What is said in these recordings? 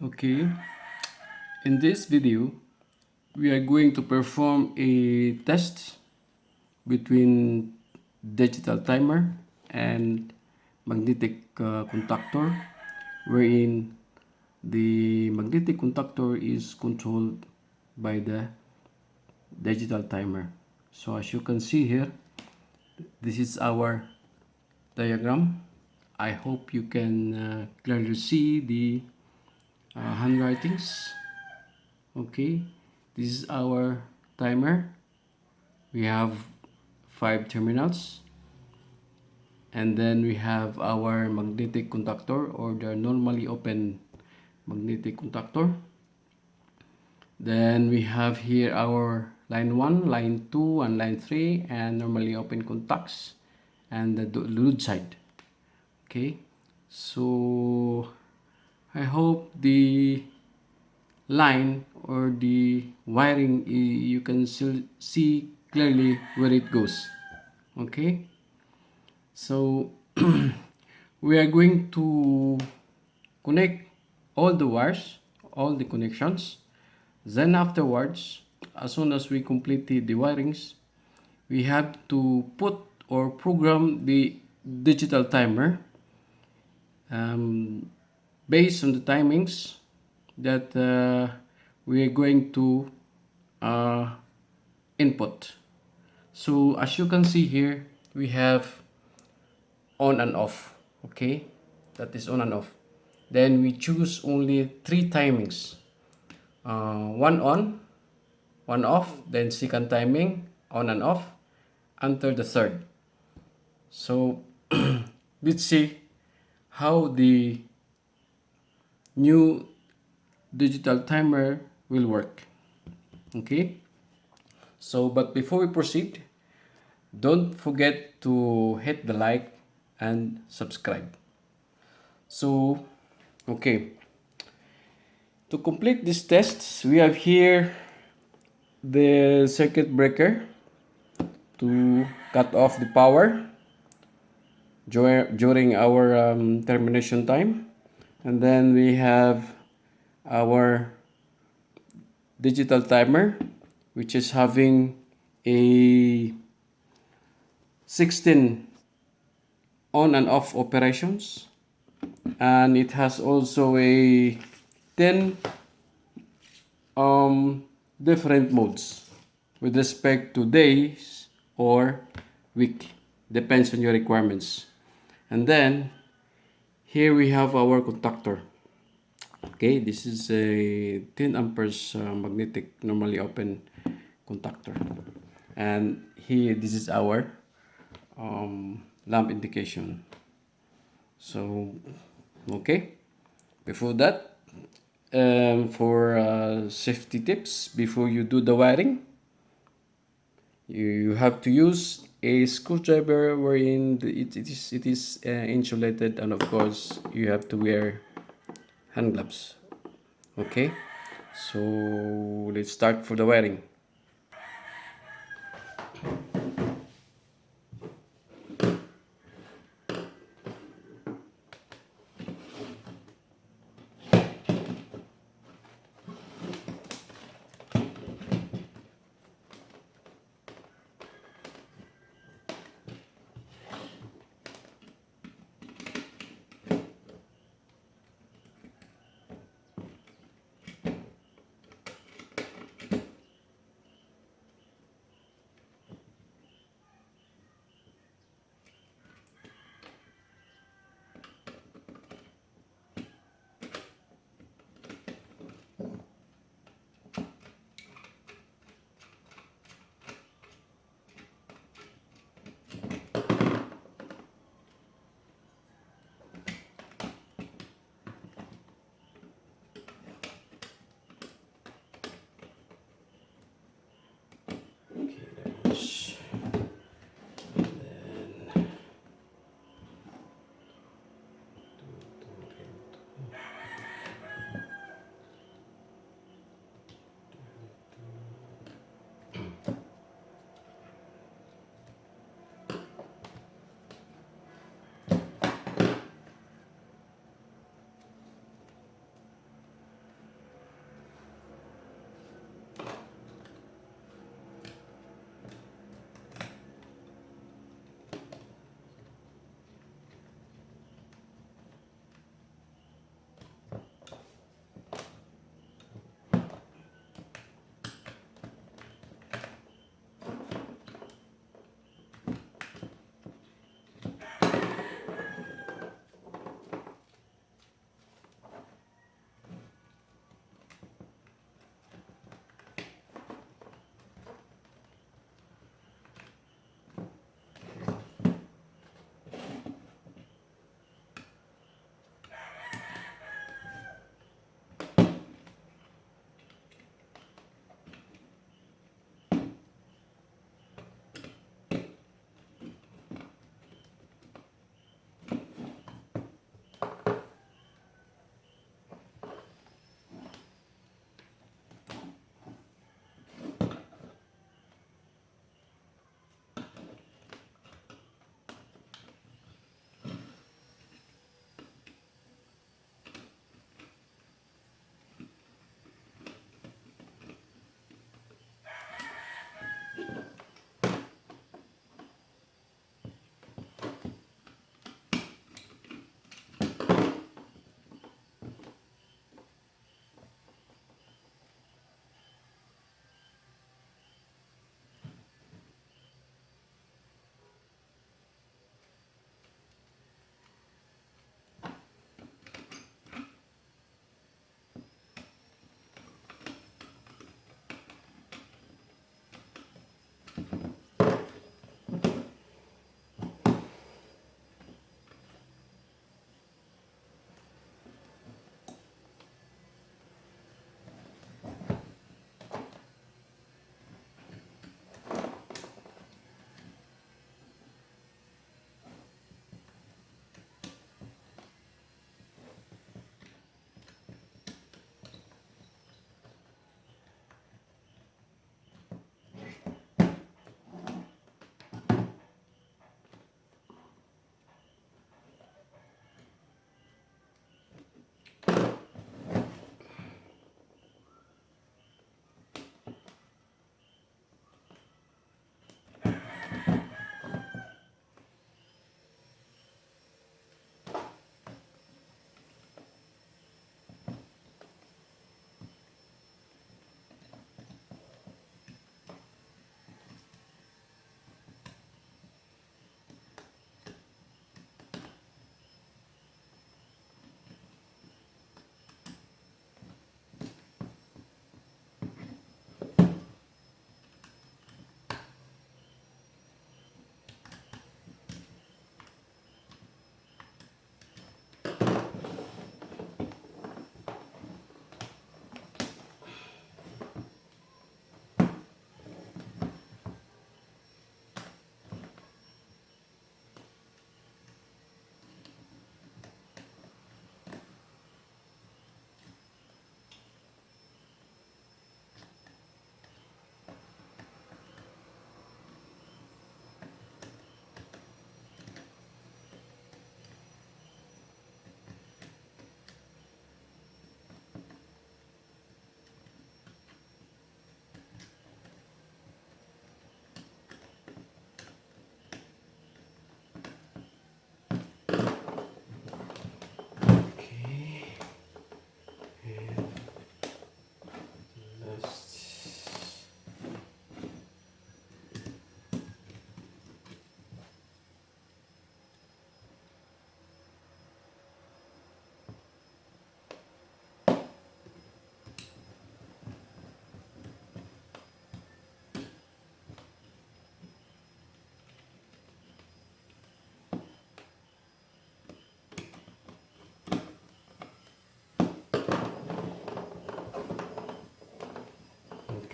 Okay, in this video we are going to perform a test between digital timer and magnetic contactor, wherein the magnetic contactor is controlled by the digital timer. So as you can see here, this is our diagram. I hope you can clearly see the handwritings. Okay, this is our timer. We have 5 terminals, and then we have our magnetic contactor, or the normally open magnetic contactor. Then we have here our line 1, line 2, and line 3, and normally open contacts, and the load side. Okay, so I hope the line or the wiring, you can still see clearly where it goes. Okay, so we are going to connect all the wires, all the connections. Then afterwards, as soon as we complete the wirings, we have to put or program the digital timer based on the timings that we are going to uh, input. So as you can see here, we have on and off. Okay, that is on and off. Then we choose only 3 timings, one on, one off, then second timing, on and off, until the third. So let's see how the new digital timer will work. Okay, so but before we proceed, don't forget to hit the like and subscribe. So okay, to complete this test, we have here the circuit breaker to cut off the power during our termination time, and then we have our digital timer, which is having a 16 on and off operations, and it has also a 10 different modes with respect to days or week, depends on your requirements. And then here we have our contactor. Okay, this is a 10 amperes magnetic normally open contactor, and here this is our lamp indication. So okay, before that, for safety tips, before you do the wiring, you have to use a screwdriver wherein it is insulated, and of course you have to wear hand gloves. Okay, so let's start for the wiring.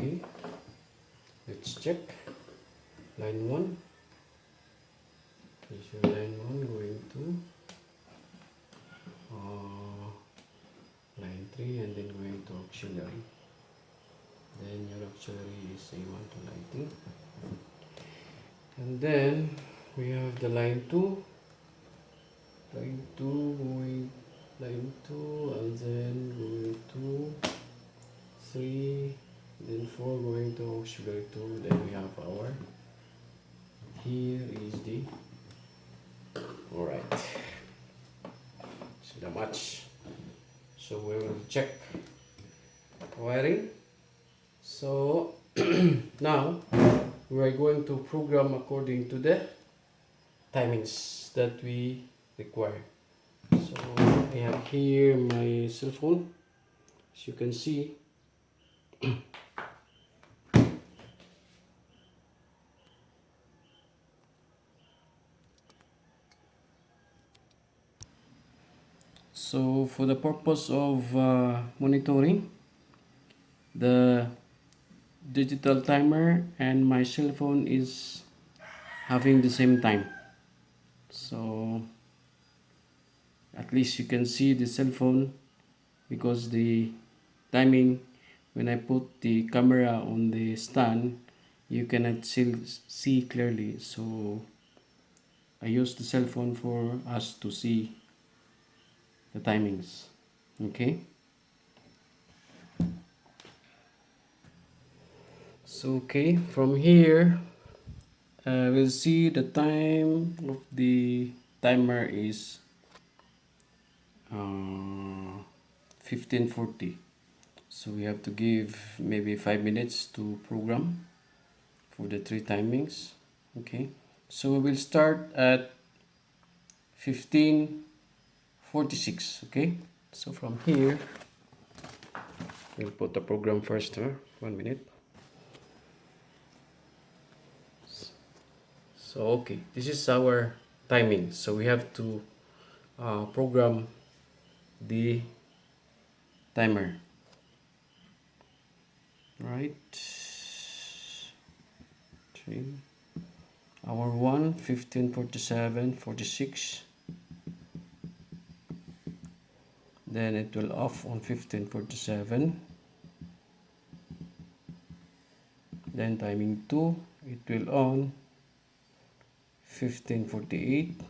Okay, let's check line 1. Okay, so line 1 going to line 3 and then going to auxiliary. Then your auxiliary is A1 to lighting. And then we have the line 2. Line 2 going line 2 and then going to 3, then 4 going to auxiliary 2. Then we have our, here is the, alright, so the match. So we will check wiring. So now we are going to program according to the timings that we require. So I have here my cell phone, as you can see. So for the purpose of monitoring, the digital timer and my cell phone is having the same time. So at least you can see the cell phone, because the timing, when I put the camera on the stand, you cannot still see clearly. So I use the cell phone for us to see the timings. Okay, so okay, from here we'll see the time of the timer is 1540. So we have to give maybe 5 minutes to program for the 3 timings. Okay, so we will start at 1546. Okay, so from here we'll put the program first. 1 minute. So okay, this is our timing. So we have to program the timer. Right, 3 hour 1 1547 46. Then it will off on 1547. Then timing 2, it will on 1548.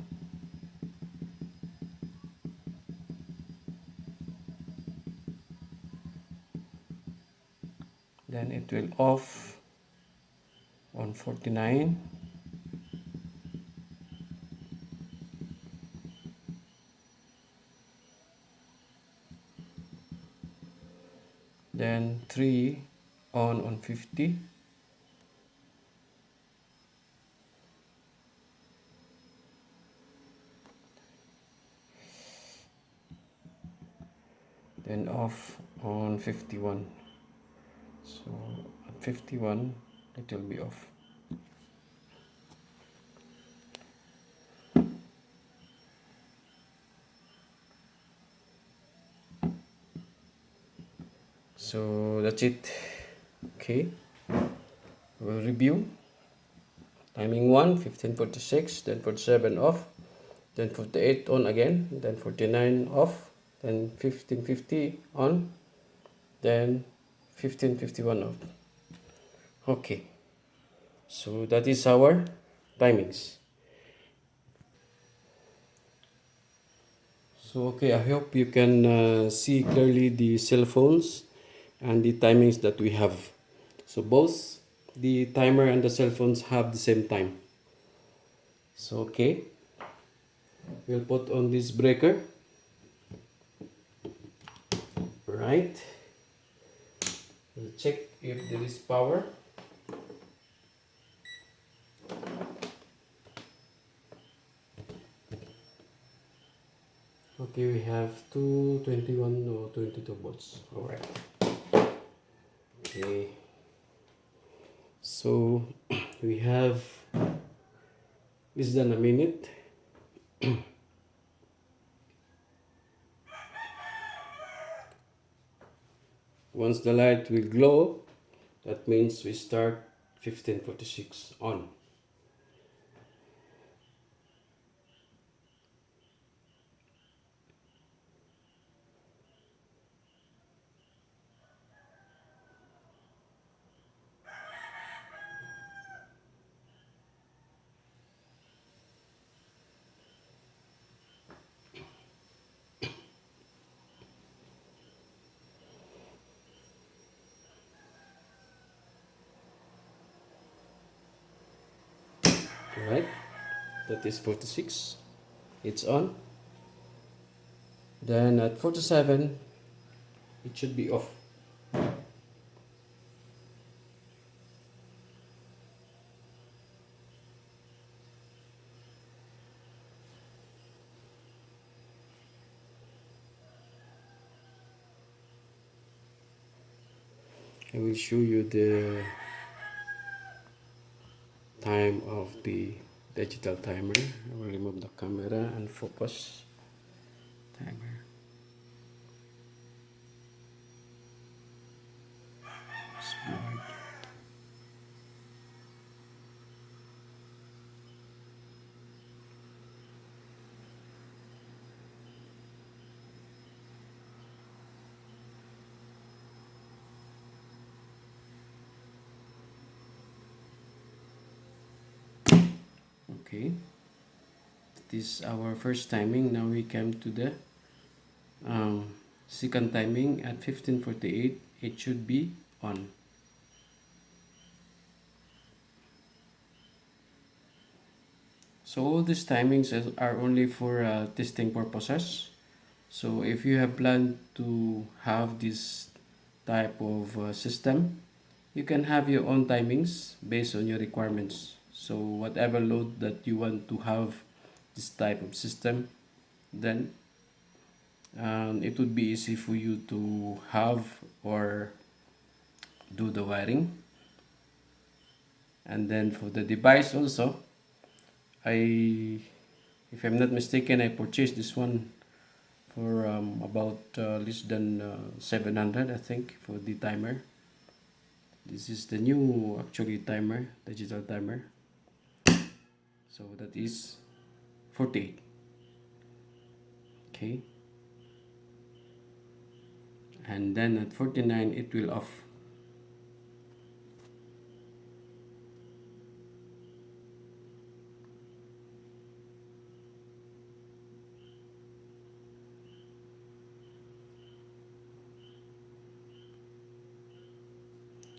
Then it will off on 49. Then 3 on 50. Then off on 51. So at 51 it will be off. So that's it. Okay, we'll review. Timing 1 1546, then 47 off, then 48 on again, then 49 off, then 1550 on, then 1551 off. Okay, so that is our timings. So okay, I hope you can see clearly the cell phones and the timings that we have. So both the timer and the cell phones have the same time. So okay, we'll put on this breaker. Right, we'll check if there is power. Okay, we have 221 or 22 volts. All right. Okay, so we have less than a minute. Once the light will glow, That means we start 15:46 on. Alright, that is 46. It's on. Then at 47, it should be off. I will show you the time of the digital timer. I will remove the camera and focus timer. It's blurred. Okay, this is our first timing. Now we come to the second timing at 15:48. It should be on. So all these timings are only for testing purposes. So if you have planned to have this type of system, you can have your own timings based on your requirements. So whatever load that you want to have this type of system, then it would be easy for you to have or do the wiring. And then for the device also, if I'm not mistaken, I purchased this one for about less than 700, I think, for the timer. This is the new actually timer, digital timer. So that is 48. Okay, and then at 49 it will off.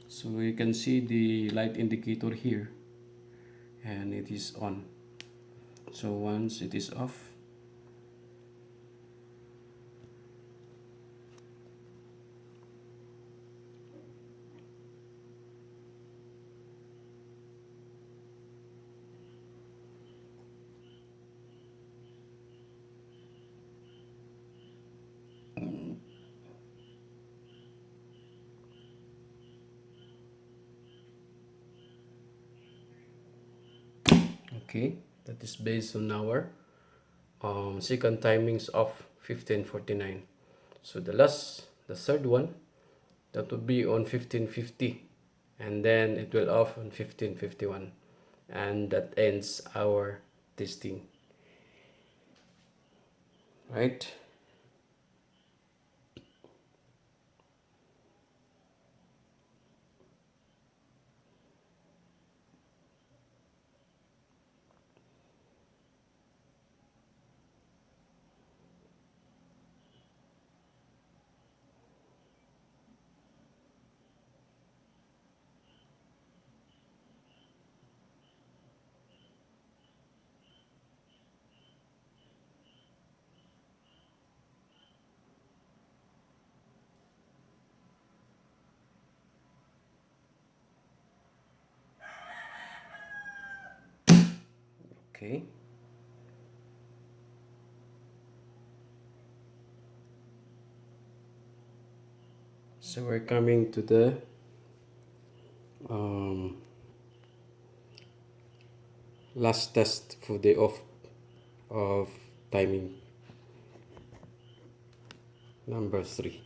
So you can see the light indicator here, and it is on. So once it is off, okay, that is based on our second timings of 15:49. So the third one, that would be on 15:50, and then it will off on 15:51, and that ends our testing. Right? Okay. So we're coming to the last test for the off of timing number 3.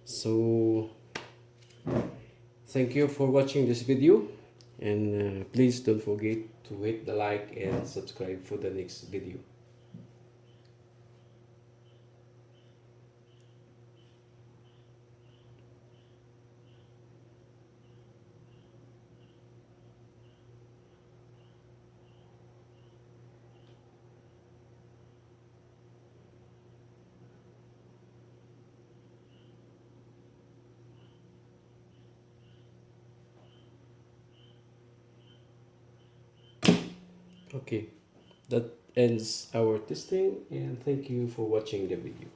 So Thank you for watching this video, and please don't forget to hit the like and subscribe for the next video. Okay, that ends our testing, and thank you for watching the video.